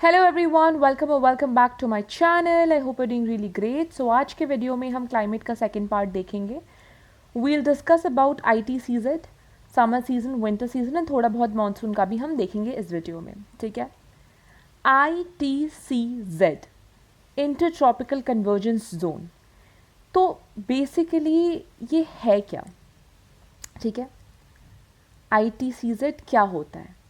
Hello everyone, welcome back to my channel. I hope you doing really great. So आज के video में हम climate का second part देखेंगे। We'll discuss about ITCZ, summer season, winter season and थोड़ा बहुत monsoon का भी हम देखेंगे इस वीडियो में। ठीक है। ITCZ, inter tropical convergence zone. तो बेसिकली ये है क्या? ठीक है, ITCZ क्या होता है?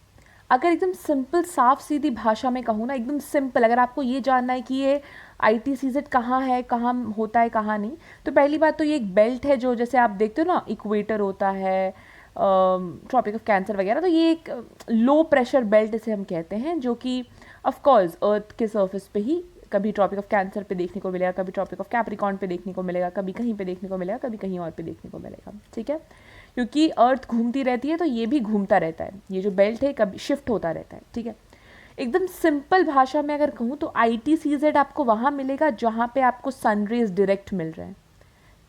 अगर एकदम सिंपल साफ सीधी भाषा में कहूँ ना, एकदम सिंपल, अगर आपको ये जानना है कि ये ITCZ कहाँ है, कहाँ होता है, कहाँ नहीं, तो पहली बात तो ये एक बेल्ट है जो जैसे आप देखते हो ना, इक्वेटर होता है, ट्रॉपिक ऑफ कैंसर वगैरह, तो ये एक लो प्रेशर बेल्ट इसे हम कहते हैं, जो कि ऑफकोर्स अर्थ के सर्फेस पे ही कभी ट्रॉपिक ऑफ कैंसर पे देखने को मिलेगा, कभी ट्रॉपिक ऑफ कैप्रिकॉर्न पे देखने को मिलेगा, कभी कहीं पे देखने को मिलेगा, कभी कहीं और पे देखने को मिलेगा। ठीक है, क्योंकि अर्थ घूमती रहती है तो ये भी घूमता रहता है, ये जो बेल्ट है कभी शिफ्ट होता रहता है। ठीक है, एकदम सिंपल भाषा में अगर कहूँ तो ITCZ आपको वहाँ मिलेगा जहाँ पे आपको सनरेज डायरेक्ट मिल रहे हैं।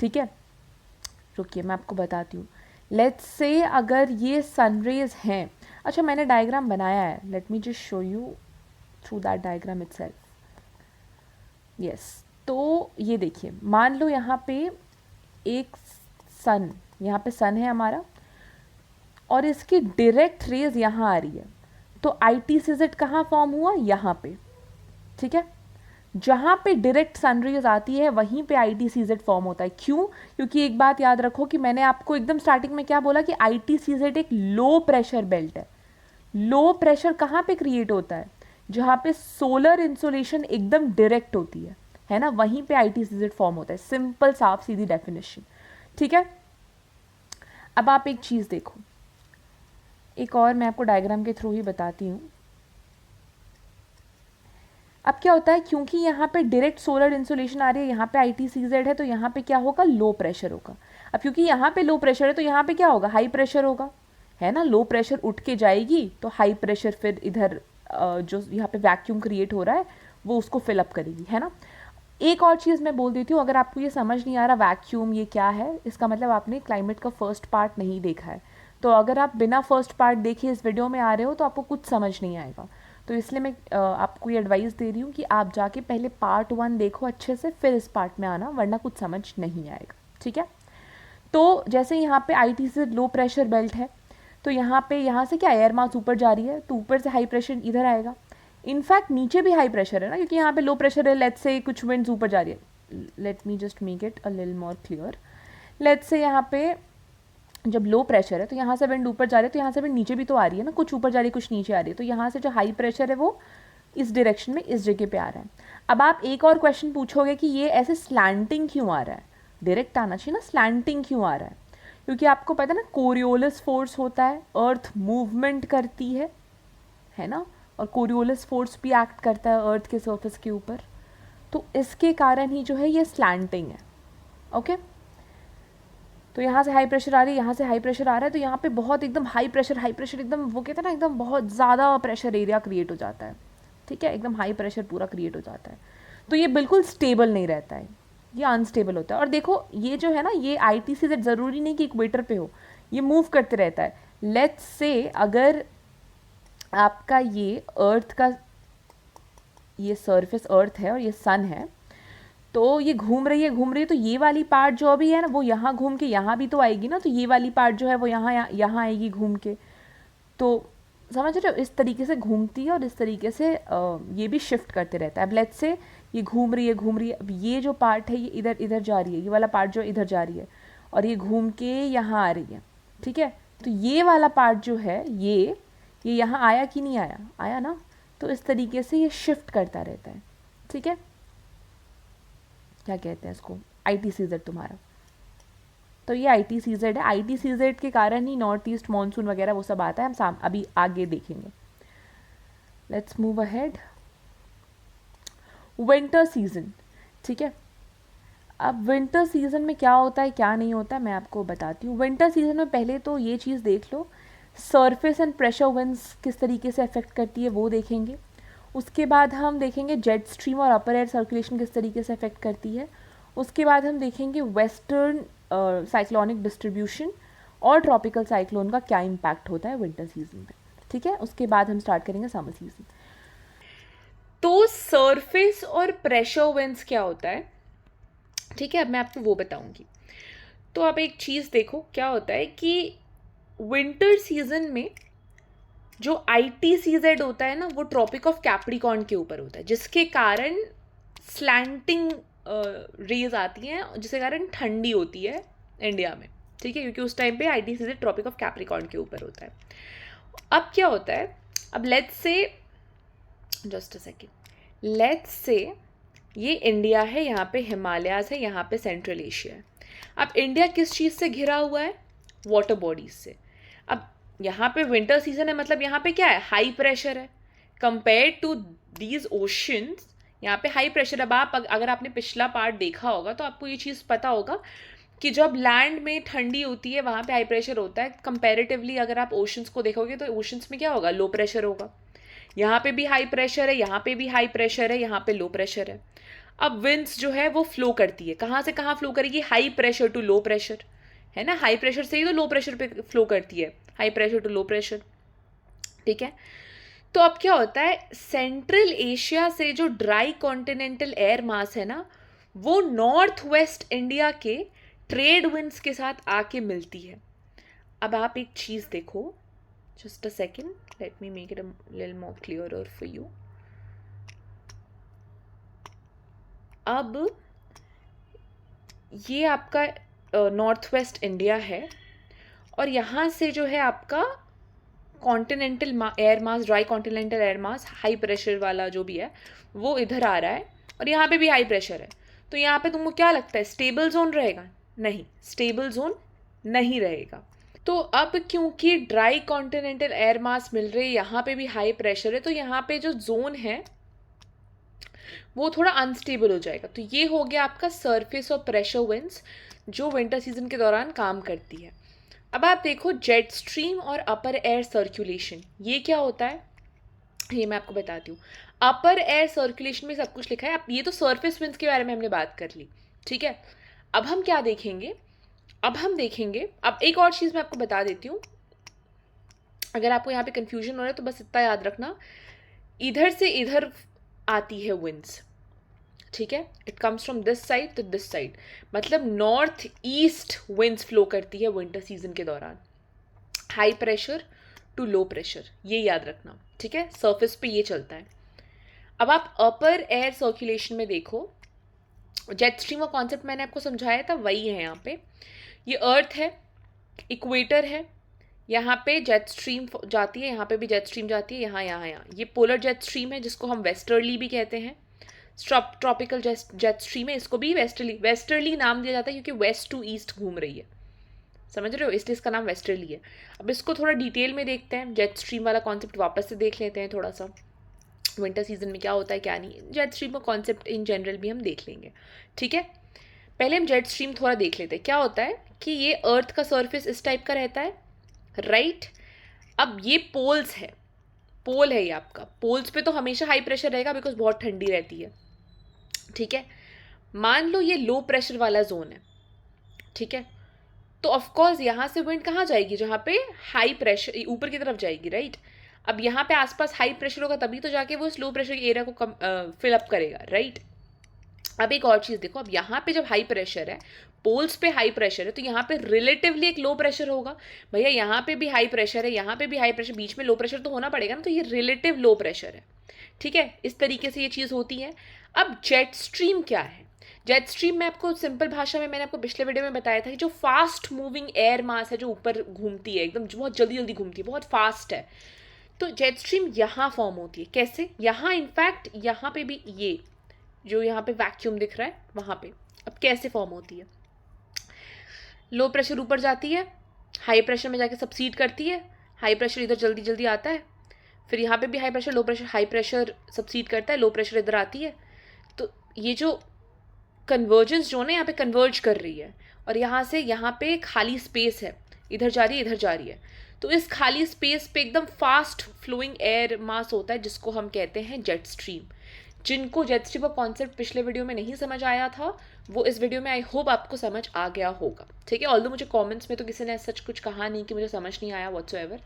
ठीक है, रुकिए मैं आपको बताती हूँ। लेट्स से अगर ये सनरेज हैं, अच्छा मैंने डायग्राम बनाया है, let me just show you through that diagram itself. Yes, तो ये देखिए, मान लो यहाँ पे एक सन, यहाँ पे सन है हमारा और इसकी डायरेक्ट रेज यहाँ आ रही है, तो ITCZ कहाँ फॉर्म हुआ? यहाँ पे। ठीक है, जहाँ पे डायरेक्ट सनरेज आती है वहीं पे ITCZ फॉर्म होता है। क्यों? क्योंकि एक बात याद रखो कि मैंने आपको एकदम स्टार्टिंग में क्या बोला कि ITCZ एक लो प्रेशर बेल्ट है। लो प्रेशर कहाँ पे क्रिएट होता है? जहाँ पे सोलर इंसोलेशन एकदम डायरेक्ट होती है ना, वहीं पे ITCZ फॉर्म होता है। सिंपल साफ सीधी डेफिनेशन। ठीक है, अब आप एक चीज़ देखो, एक और मैं आपको डायग्राम के थ्रू ही बताती हूँ। अब क्या होता है, क्योंकि यहाँ पे डायरेक्ट सोलर इंसुलेशन आ रही है, यहाँ पे ITCZ है, तो यहाँ पे क्या होगा? लो प्रेशर होगा। अब क्योंकि यहाँ पे लो प्रेशर है तो यहाँ पे क्या होगा? हाई प्रेशर होगा, है ना। लो प्रेशर उठ के जाएगी तो हाई प्रेशर फिर इधर जो यहाँ पे वैक्यूम क्रिएट हो रहा है वो उसको फिलअप करेगी, है ना। एक और चीज़ मैं बोल देती हूँ, अगर आपको ये समझ नहीं आ रहा वैक्यूम ये क्या है, इसका मतलब आपने क्लाइमेट का फर्स्ट पार्ट नहीं देखा है। तो अगर आप बिना फर्स्ट पार्ट देखे इस वीडियो में आ रहे हो तो आपको कुछ समझ नहीं आएगा। तो इसलिए मैं आपको ये एडवाइस दे रही हूँ कि आप जाके पहले पार्ट 1 देखो अच्छे से, फिर इस पार्ट में आना, वरना कुछ समझ नहीं आएगा। ठीक है, तो जैसे यहाँ पे ITCZ लो प्रेशर बेल्ट है, तो यहाँ पे यहाँ से क्या एयर मास ऊपर जा रही है, तो ऊपर से हाई प्रेशर इधर आएगा। इनफैक्ट नीचे भी हाई प्रेशर है ना, क्योंकि यहाँ पे लो प्रेशर है। लेट्स से कुछ विंड्स ऊपर जा रही है, let me just make it a little more clear. Let's say यहाँ पे जब लो प्रेशर है तो यहाँ से विंड ऊपर जा रही है, तो यहाँ से विंड नीचे भी तो आ रही है ना, कुछ ऊपर जा रही है कुछ नीचे आ रही है, तो यहाँ से जो हाई प्रेशर है वो इस डायरेक्शन में इस जगह पे आ रहा है। अब आप एक और क्वेश्चन पूछोगे कि ये ऐसे स्लैंटिंग क्यों आ रहा है? डायरेक्ट आना चाहिए ना, स्लैंटिंग क्यों आ रहा है? क्योंकि आपको पता है ना, कोरियोलिस फोर्स होता है, अर्थ मूवमेंट करती है ना, और कोरियोलिस फोर्स भी एक्ट करता है अर्थ के सर्फेस के ऊपर, तो इसके कारण ही जो है ये स्लैंटिंग है। ओके, तो यहाँ से हाई प्रेशर आ रही है, यहाँ से हाई प्रेशर आ रहा है, तो यहाँ पे बहुत एकदम हाई प्रेशर एकदम, वो कहते हैं ना, एकदम बहुत ज़्यादा प्रेशर एरिया क्रिएट हो जाता है। ठीक है, एकदम हाई प्रेशर पूरा क्रिएट हो जाता है, तो ये बिल्कुल स्टेबल नहीं रहता है, ये अनस्टेबल होता है। और देखो ये जो है ना, ये ITCZ ज़रूरी नहीं कि इक्वेटर पे हो, ये मूव करते रहता है। लेट्स से अगर आपका ये अर्थ का ये सरफेस अर्थ है और ये सन है, तो ये घूम रही है, तो ये वाली पार्ट जो अभी है ना वो यहाँ घूम के यहाँ भी तो आएगी ना, तो ये वाली पार्ट जो है वो यहाँ आएगी घूम के। तो समझ रहे हो, इस तरीके से घूमती है और इस तरीके से ये भी शिफ्ट करते रहता है। अब लेट्स से ये घूम रही है, अब ये जो पार्ट है ये इधर इधर जा रही है, ये वाला पार्ट जो इधर जा रही है, और ये घूम के यहाँ आ रही है। ठीक है, तो ये वाला पार्ट जो है ये यहाँ आया कि नहीं आया? आया ना, तो इस तरीके से ये शिफ्ट करता रहता है। ठीक है, क्या कहते हैं इसको? ITCZ तुम्हारा। तो ये ITCZ है, ITCZ के कारण ही नॉर्थ ईस्ट मानसून वगैरह वो सब आता है, हम अभी आगे देखेंगे। Let's move ahead. Winter season. ठीक है, अब विंटर सीजन में क्या होता है क्या नहीं होता है मैं आपको बताती हूँ। विंटर सीजन में पहले तो ये चीज़ देख लो, सरफेस एंड प्रेशर विंड्स किस तरीके से अफेक्ट करती है वो देखेंगे। उसके बाद हम देखेंगे जेट स्ट्रीम और अपर एयर सर्कुलेशन किस तरीके से अफेक्ट करती है। उसके बाद हम देखेंगे वेस्टर्न साइक्लोनिक डिस्ट्रीब्यूशन और ट्रॉपिकल साइक्लोन का क्या इम्पैक्ट होता है विंटर सीजन में। ठीक है, उसके बाद हम स्टार्ट करेंगे समर सीजन। सरफेस और प्रेशर विंड्स क्या होता है, ठीक है, अब मैं आपको वो बताऊंगी। तो आप एक चीज़ देखो, क्या होता है कि विंटर सीजन में जो ITCZ होता है ना, वो ट्रॉपिक ऑफ कैप्रिकॉर्न के ऊपर होता है, जिसके कारण स्लैंटिंग रेज आती हैं, जिसके कारण ठंडी होती है इंडिया में, ठीक है, क्योंकि उस टाइम पे ITCZ ट्रॉपिक ऑफ कैप्रिकॉर्न के ऊपर होता है। अब क्या होता है, अब let's say, just a second, let's say ये इंडिया है, यहाँ पे हिमालयाज है, यहाँ पे सेंट्रल एशिया है। अब इंडिया किस चीज़ से घिरा हुआ है, वाटर बॉडीज से। अब यहाँ पे विंटर सीजन है, मतलब यहाँ पे क्या है, हाई प्रेशर है कंपेयर टू दीज ओशंस, यहाँ पे हाई प्रेशर। अब आप अगर आपने पिछला पार्ट देखा होगा तो आपको ये चीज़ पता होगा कि जब लैंड में ठंडी होती है वहाँ पे हाई प्रेशर होता है कंपैरेटिवली। अगर आप ओशंस को देखोगे तो ओशंस में क्या होगा, लो प्रेशर होगा। यहाँ पे भी हाई प्रेशर है, यहाँ पे भी हाई प्रेशर है, यहाँ पे लो प्रेशर है। अब विंड्स जो है वो फ्लो करती है, कहाँ से कहाँ फ्लो करेगी, high pressure to low pressure, है ना, हाई प्रेशर से ही तो लो प्रेशर पे फ्लो करती है, high pressure to low pressure, ठीक है। तो अब क्या होता है, सेंट्रल एशिया से जो ड्राई कॉन्टिनेंटल एयर मास है ना, वो नॉर्थ वेस्ट इंडिया के ट्रेड विंड्स के साथ आके मिलती है। अब आप एक चीज़ देखो, just a second, let me make it a little more clearer for you. अब ये आपका नॉर्थ वेस्ट इंडिया है, और यहाँ से जो है आपका continental air mass, dry continental air mass, high pressure वाला जो भी है वो इधर आ रहा है, और यहाँ पे भी हाई प्रेशर है। तो यहाँ पे तुमको क्या लगता है, स्टेबल जोन रहेगा? नहीं, स्टेबल जोन नहीं रहेगा। तो अब क्योंकि ड्राई कॉन्टिनेंटल एयर मास मिल रही है, यहाँ पे भी हाई प्रेशर है, तो यहाँ पे जो जोन है वो थोड़ा अनस्टेबल हो जाएगा। तो ये हो गया आपका सरफेस और प्रेशर विंड्स जो विंटर सीजन के दौरान काम करती है। अब आप देखो जेट स्ट्रीम और अपर एयर सर्कुलेशन, ये क्या होता है, ये मैं आपको बताती हूँ। अपर एयर सर्कुलेशन में सब कुछ लिखा है। अब ये तो सरफेस विंड्स के बारे में हमने बात कर ली, ठीक है। अब हम क्या देखेंगे, अब हम देखेंगे, अब एक और चीज़ मैं आपको बता देती हूँ, अगर आपको यहाँ पे कंफ्यूजन हो रहा है तो बस इतना याद रखना, इधर से इधर आती है विंड्स, ठीक है, it comes from this side to this side, मतलब नॉर्थ ईस्ट विंड्स फ्लो करती है विंटर सीजन के दौरान, high pressure to low pressure, ये याद रखना, ठीक है। सरफेस पे ये चलता है। अब आप अपर एयर सर्कुलेशन में देखो, जेट स्ट्रीम का कॉन्सेप्ट मैंने आपको समझाया था, वही है। यहाँ पे ये अर्थ है, इक्वेटर है, यहाँ पे जेट स्ट्रीम जाती है, यहाँ पे भी जेट स्ट्रीम जाती है, यहाँ यहाँ यहाँ ये पोलर जेट स्ट्रीम है, जिसको हम वेस्टर्ली भी कहते हैं, ट्रॉपिकल जेट स्ट्रीम है, इसको भी वेस्टर्ली नाम दिया जाता है क्योंकि वेस्ट टू ईस्ट घूम रही है, समझ रहे हो, इसलिए इसका नाम वेस्टर्ली है। अब इसको थोड़ा डिटेल में देखते हैं, जेट स्ट्रीम वाला कॉन्सेप्ट वापस से देख लेते हैं थोड़ा सा, विंटर सीजन में क्या होता है क्या नहीं। जेट स्ट्रीम का कॉन्सेप्ट इन जनरल भी हम देख लेंगे, ठीक है। पहले हम जेट स्ट्रीम थोड़ा देख लेते हैं। क्या होता है कि ये अर्थ का सरफेस इस टाइप का रहता है, राइट। अब ये पोल्स है, पोल है ये आपका, पोल्स पे तो हमेशा हाई प्रेशर रहेगा बिकॉज बहुत ठंडी रहती है, ठीक है। मान लो ये लो प्रेशर वाला जोन है, ठीक है, तो ऑफकोर्स यहाँ से विंड कहाँ जाएगी, जहाँ पे हाई प्रेशर, ऊपर की तरफ जाएगी, राइट। अब यहाँ पे आसपास हाई प्रेशर होगा तभी तो जाके वो लो प्रेशर एरिया को फिलअप करेगा, राइट। अब एक और चीज़ देखो, अब यहाँ पे जब हाई प्रेशर है, पोल्स पे हाई प्रेशर है, तो यहाँ पे रिलेटिवली एक लो प्रेशर होगा। भैया यहाँ पे भी हाई प्रेशर है, यहाँ पे भी हाई प्रेशर, बीच में लो प्रेशर तो होना पड़ेगा ना, तो ये रिलेटिव लो प्रेशर है, ठीक है। इस तरीके से ये चीज़ होती है। अब जेट स्ट्रीम क्या है, जेट स्ट्रीम में आपको सिंपल भाषा में मैंने आपको पिछले वीडियो में बताया था कि जो फास्ट मूविंग एयर मास है, जो ऊपर घूमती है एकदम, बहुत जल्दी जल्दी घूमती है, बहुत फास्ट है, तो जेट स्ट्रीम यहाँ फॉर्म होती है। कैसे, यहाँ इनफैक्ट यहाँ पे भी ये जो यहाँ पे वैक्यूम दिख रहा है वहाँ पे, अब कैसे फॉर्म होती है, लो प्रेशर ऊपर जाती है, हाई प्रेशर में जाके सबसीड करती है, हाई प्रेशर इधर जल्दी जल्दी आता है, फिर यहाँ पे भी high pressure, low pressure, high pressure subside करता है, लो प्रेशर इधर आती है। तो ये जो कन्वर्जेंस जो ना यहाँ पे कन्वर्ज कर रही है, और यहाँ से यहाँ पे खाली स्पेस है, इधर जा रही है इधर जा रही है, तो इस खाली स्पेस पे एकदम फास्ट फ्लोइंग एयर मास होता है जिसको हम कहते हैं जेट स्ट्रीम। जिनको जेट स्ट्रीम का कॉन्सेप्ट पिछले वीडियो में नहीं समझ आया था वो इस वीडियो में आई होप आपको समझ आ गया होगा, ठीक है। ऑल्दो मुझे कमेंट्स में तो किसी ने सच कुछ कहा नहीं कि मुझे समझ नहीं आया व्हाटसोएवर।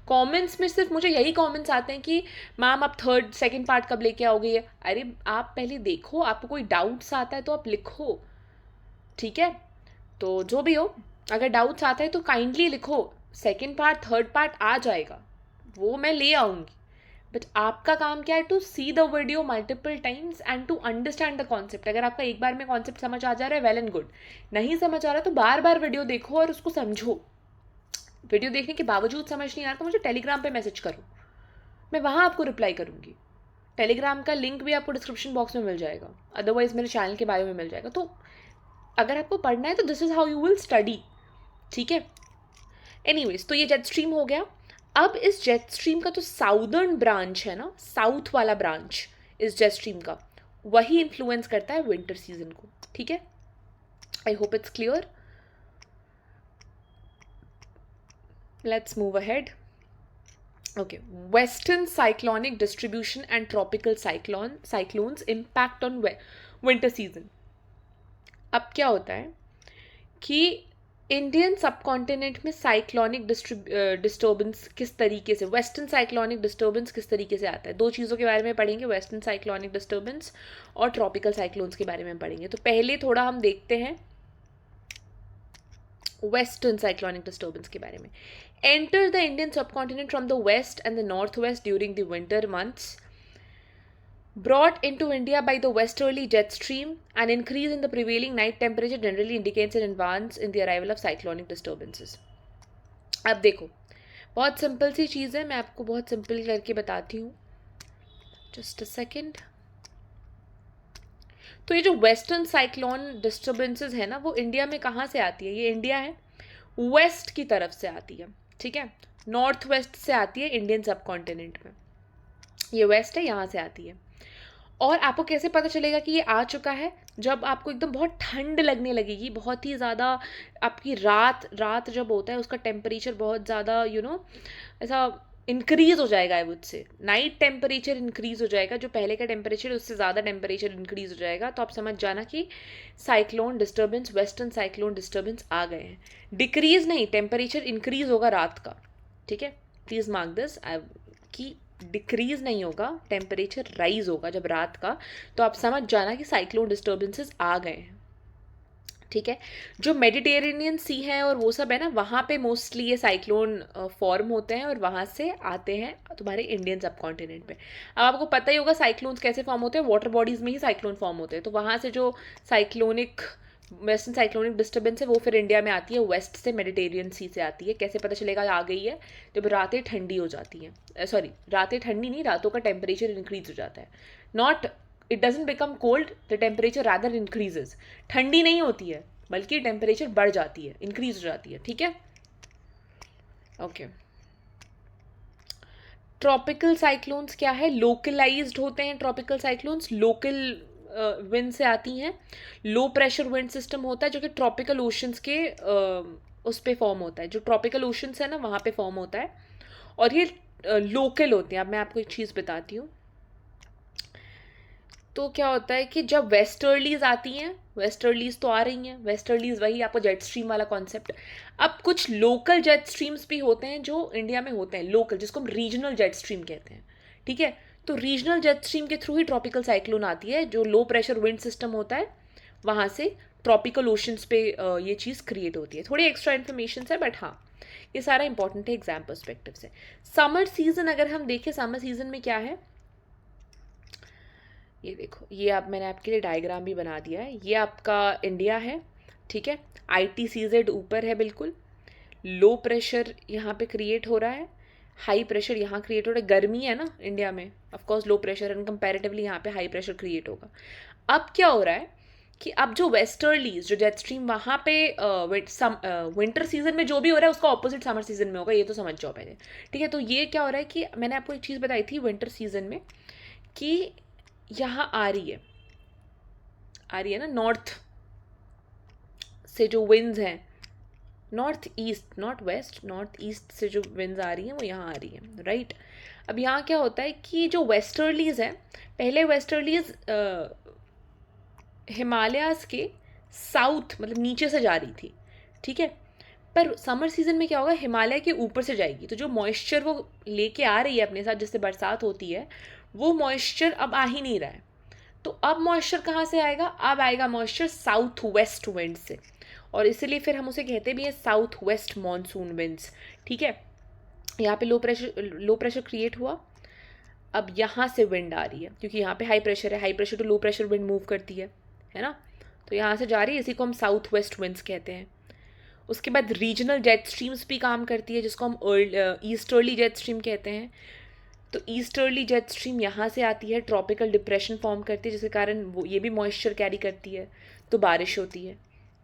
कमेंट्स में सिर्फ मुझे यही कमेंट्स आते हैं कि मैम आप सेकंड पार्ट कब लेके आओगे। अरे आप पहले देखो, आपको कोई डाउट्स आता है तो आप लिखो, ठीक है। तो जो भी हो, अगर डाउट्स आता है तो काइंडली लिखो, सेकेंड पार्ट थर्ड पार्ट आ जाएगा, वो मैं ले आऊँगी। बट आपका काम क्या है, to see the video multiple times and to understand the concept. अगर आपका एक बार में कॉन्सेप्ट समझ आ जा रहा है वेल एंड गुड, नहीं समझ आ रहा तो बार बार वीडियो देखो और उसको समझो। वीडियो देखने के बावजूद समझ नहीं आ रहा तो मुझे टेलीग्राम पे मैसेज करो, मैं वहाँ आपको रिप्लाई करूँगी। टेलीग्राम का लिंक भी आपको डिस्क्रिप्शन बॉक्स में मिल जाएगा, अदरवाइज मेरे चैनल के बायो में मिल जाएगा। तो अगर आपको पढ़ना है तो this is how you will study, ठीक है। एनीवेज, तो ये जेट स्ट्रीम हो गया। अब इस जेट स्ट्रीम का जो साउदर्न ब्रांच है ना, साउथ वाला ब्रांच इस जेट स्ट्रीम का, वही इन्फ्लुएंस करता है विंटर सीजन को, ठीक है। I hope it's clear. Let's move ahead. Okay, western cyclonic distribution and tropical cyclones impact on winter season. अब क्या होता है कि इंडियन सबकॉन्टिनेंट में साइक्लोनिक डिस्टर्बेंस किस तरीके से, वेस्टर्न साइक्लोनिक डिस्टर्बेंस किस तरीके से आता है, दो चीज़ों के बारे में पढ़ेंगे, वेस्टर्न साइक्लोनिक डिस्टर्बेंस और ट्रॉपिकल साइक्लोन्स के बारे में पढ़ेंगे। तो पहले थोड़ा हम देखते हैं वेस्टर्न साइक्लोनिक डिस्टर्बेंस के बारे में। Enter the Indian subcontinent from the west and the north west during the winter months, brought into India by the westerly jet stream. An increase in the prevailing night temperature generally indicates an advance in the arrival of cyclonic disturbances. अब देखो, बहुत simple सी चीज़ है, मैं आपको बहुत simple करके बताती हूँ, जस्ट अ सेकेंड। तो ये जो वेस्टर्न साइक्लोन डिस्टर्बेंसेस है ना, वो इंडिया में कहाँ से आती है, ये इंडिया है वेस्ट की तरफ से आती है, ठीक है। नॉर्थ वेस्ट से आती है इंडियन सबकॉन्टिनेंट में, ये वेस्ट है, यहाँ से आती है। और आपको कैसे पता चलेगा कि ये आ चुका है, जब आपको एकदम बहुत ठंड लगने लगेगी, बहुत ही ज़्यादा आपकी रात जब होता है उसका टेम्परेचर बहुत ज़्यादा ऐसा इंक्रीज़ हो जाएगा, I would say night temperature increase हो जाएगा, जो पहले का टेम्परेचर उससे ज़्यादा टेम्परेचर इंक्रीज़ हो जाएगा। तो आप समझ जाना कि cyclone disturbance, western cyclone disturbance आ गए हैं। डिक्रीज़ नहीं, टेम्परेचर इंक्रीज़ होगा रात का, ठीक है। प्लीज़ मार्क दिस कि डिक्रीज नहीं होगा, टेम्परेचर राइज होगा जब रात का। तो आप समझ जाना कि साइक्लोन डिस्टर्बेंसेस आ गए हैं, ठीक है। जो मेडिटेरेनियन सी है और वो सब है ना, वहाँ पे मोस्टली ये साइक्लोन फॉर्म होते हैं और वहाँ से आते हैं तुम्हारे इंडियन सब कॉन्टिनेंट पे। अब आपको पता ही होगा साइक्लोन्स कैसे फॉर्म होते हैं, वाटर बॉडीज़ में ही साइक्लोन फॉर्म होते हैं। तो वहाँ से जो वेस्टर्न साइक्लोनिक डिस्टर्बेंस है वो फिर इंडिया में आती है, वेस्ट से मेडिटेरियन सी से आती है। कैसे पता चलेगा आ गई है, जब रातें ठंडी हो जाती हैं, सॉरी रातें ठंडी नहीं, रातों का टेम्परेचर इंक्रीज हो जाता है। Not, it doesn't become cold, the temperature rather increases. ठंडी नहीं होती है बल्कि टेम्परेचर बढ़ जाती है, इंक्रीज हो जाती है, ठीक है। ओके, ट्रॉपिकल साइक्लोन्स क्या है, लोकलाइज्ड होते हैं ट्रॉपिकल साइक्लोन्स, लोकल विंड से आती हैं। लो प्रेशर विंड सिस्टम होता है जो कि ट्रॉपिकल ओशंस के उस पे फॉर्म होता है, जो ट्रॉपिकल ओशंस है ना वहाँ पे फॉर्म होता है, और ये लोकल होते हैं। अब मैं आपको एक चीज़ बताती हूँ। तो क्या होता है कि जब वेस्टर्लीज आती हैं, वेस्टर्लीज तो आ रही हैं, वेस्टर्लीज वही आपको जेट स्ट्रीम वाला कॉन्सेप्ट। अब कुछ लोकल जेट स्ट्रीम्स भी होते हैं जो इंडिया में होते हैं, लोकल, जिसको हम रीजनल जेट स्ट्रीम कहते हैं, ठीक है। तो रीजनल जेट स्ट्रीम के थ्रू ही ट्रॉपिकल साइक्लोन आती है, जो लो प्रेशर विंड सिस्टम होता है वहाँ से ट्रॉपिकल ओशंस पे ये चीज़ क्रिएट होती है। थोड़ी एक्स्ट्रा इन्फॉर्मेशन है बट हाँ, ये सारा इंपॉर्टेंट है एग्जाम पर्सपेक्टिव से। समर सीजन अगर हम देखें, समर सीजन में क्या है, ये देखो, ये आप मैंने आपके लिए डायग्राम भी बना दिया है। ये आपका इंडिया है, ठीक है। ITCZ ऊपर है बिल्कुल, लो प्रेशर यहाँ पे क्रिएट हो रहा है, हाई प्रेशर यहाँ क्रिएट हो रहा है। गर्मी है ना इंडिया में, of course low pressure and comparatively यहाँ पे हाई प्रेशर क्रिएट होगा। अब क्या हो रहा है कि अब जो वेस्टर्लीज, जो जेट स्ट्रीम वहाँ पे विंटर सीजन में जो भी हो रहा है उसका ऑपोजिट समर सीजन में होगा, ये तो समझ जाओ पहले, ठीक है। तो ये क्या हो रहा है कि मैंने आपको एक चीज़ बताई थी विंटर सीजन में कि यहाँ आ रही है ना, नॉर्थ से जो विंड्स हैं, north east, not west, north east से जो विंड्स आ रही हैं वो यहाँ आ रही हैं, राइट। अब यहाँ क्या होता है कि जो वेस्टर्लीज हैं, पहले वेस्टर्लीज हिमालयाज़ के साउथ मतलब नीचे से जा रही थी, ठीक है। पर समर सीजन में क्या होगा, हिमालय के ऊपर से जाएगी, तो जो मॉइस्चर वो लेके आ रही है अपने साथ जिससे बरसात होती है, वो मॉइस्चर अब आ ही नहीं रहा है। तो अब मॉइस्चर कहाँ से आएगा, अब आएगा मॉइस्चर साउथ वेस्ट विंड से, और इसीलिए फिर हम उसे कहते भी हैं साउथ वेस्ट मानसून विंड्स, ठीक है। यहाँ पे लो प्रेशर क्रिएट हुआ, अब यहाँ से विंड आ रही है क्योंकि यहाँ पे हाई प्रेशर है, high pressure to low pressure wind move करती है ना। तो यहाँ से जा रही है, इसी को हम साउथ वेस्ट विंड्स कहते हैं। उसके बाद रीजनल जेट स्ट्रीम्स भी काम करती है, जिसको हम ईस्टर्ली जेट स्ट्रीम कहते हैं। तो ईस्टर्ली जेट स्ट्रीम यहाँ से आती है, ट्रॉपिकल डिप्रेशन फॉर्म करती है, जिसके कारण वो ये भी मॉइस्चर कैरी करती है, तो बारिश होती है।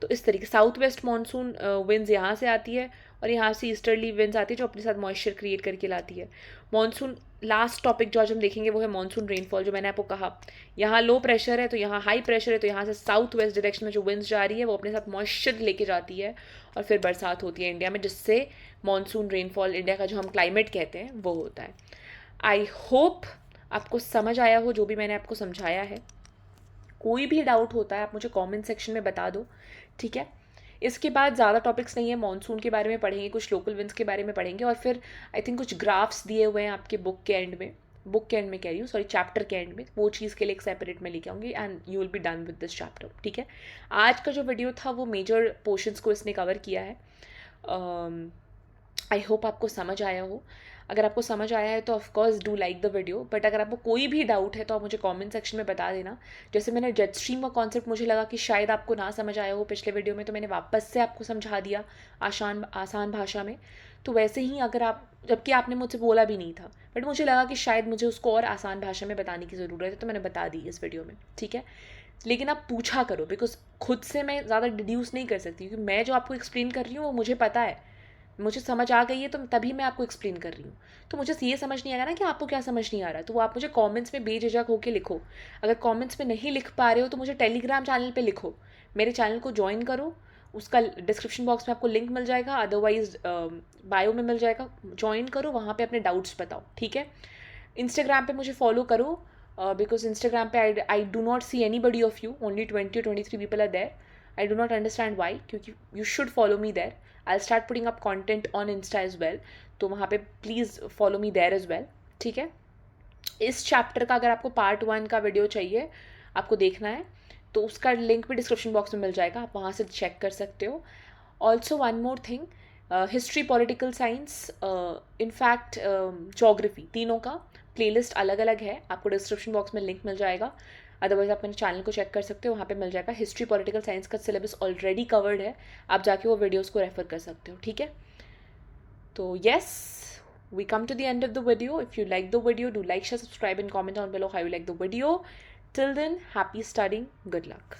तो इस तरीके साउथ वेस्ट मानसून विंड्स यहाँ से आती है, और यहाँ से ईस्टर्ली विंड्स आती है जो अपने साथ मॉइस्चर क्रिएट करके लाती है। मानसून, लास्ट टॉपिक जो आज हम देखेंगे वो है मानसून रेनफॉल। जो मैंने आपको कहा, यहाँ लो प्रेशर है तो यहाँ हाई प्रेशर है, तो यहाँ से साउथ वेस्ट डायरेक्शन में जो विंड्स जा रही है वो अपने साथ मॉइस्चर लेके जाती है, और फिर बरसात होती है इंडिया में, जिससे मानसून रेनफॉल, इंडिया का जो हम क्लाइमेट कहते हैं, वो होता है। आई होप आपको समझ आया हो जो भी मैंने आपको समझाया है। कोई भी डाउट होता है आप मुझे कमेंट सेक्शन में बता दो, ठीक है। इसके बाद ज़्यादा टॉपिक्स नहीं है, मॉनसून के बारे में पढ़ेंगे, कुछ लोकल विंड्स के बारे में पढ़ेंगे, और फिर आई थिंक कुछ ग्राफ्स दिए हुए हैं आपके बुक के एंड में, कह रही हूँ, सॉरी चैप्टर के एंड में, वो चीज़ के लिए एक सेपरेट में लेके आऊँगी, and you will be done with this chapter, ठीक है। आज का जो वीडियो था वो मेजर पोर्शंस को इसने कवर किया है। आई होप आपको समझ आया हो। अगर आपको समझ आया है तो of course do like the video, but अगर आपको कोई भी डाउट है तो आप मुझे कमेंट सेक्शन में बता देना। जैसे मैंने जेट स्ट्रीम का कॉन्सेप्ट मुझे लगा कि शायद आपको ना समझ आया हो पिछले वीडियो में, तो मैंने वापस से आपको समझा दिया आसान भाषा में। तो वैसे ही अगर आप, जबकि आपने मुझसे बोला भी नहीं था, बट मुझे लगा कि शायद मुझे उसको और आसान भाषा में बताने की ज़रूरत है, तो मैंने बता दी इस वीडियो में, ठीक है। लेकिन आप पूछा करो, बिकॉज खुद से मैं ज़्यादा डिड्यूस नहीं कर सकती, क्योंकि मैं जो आपको एक्सप्लेन कर रही हूँ वो मुझे पता है, मुझे समझ आ गई है, तो तभी मैं आपको एक्सप्लेन कर रही हूँ। तो मुझे ये समझ नहीं आ रहा ना कि आपको क्या समझ नहीं आ रहा, तो वो आप मुझे कमेंट्स में बेझिझक होकर लिखो। अगर कमेंट्स में नहीं लिख पा रहे हो तो मुझे टेलीग्राम चैनल पे लिखो, मेरे चैनल को ज्वाइन करो, उसका डिस्क्रिप्शन बॉक्स में आपको लिंक मिल जाएगा, अदरवाइज बायो में मिल जाएगा, ज्वाइन करो, वहाँ पे अपने डाउट्स बताओ, ठीक है। इंस्टाग्राम पे मुझे फॉलो करो, बिकॉज इंस्टाग्राम पे I do not see anybody of you, only 20 or 23 people are there. I do not understand why, क्योंकि you should follow me there. I'll start putting up content on Insta as well. तो वहाँ पे please follow me there as well, ठीक है। इस chapter का अगर आपको पार्ट 1 का वीडियो चाहिए, आपको देखना है, तो उसका लिंक भी डिस्क्रिप्शन बॉक्स में मिल जाएगा, आप वहाँ से चेक कर सकते हो। Also one more thing, history, political science, in fact geography, तीनों का प्लेलिस्ट अलग अलग है, आपको डिस्क्रिप्शन बॉक्स में लिंक मिल जाएगा। अदरवाइज आप मेरे चैनल को चेक कर सकते हो, वहाँ पे मिल जाएगा। हिस्ट्री, पॉलिटिकल साइंस का सिलेबस ऑलरेडी कवर्ड है, आप जाके वो वीडियोस को रेफर कर सकते हो, ठीक है। तो yes, we come to the end of the video. If you like the video, do like, share, subscribe and comment down below how you like the video. Till then, happy studying, good luck.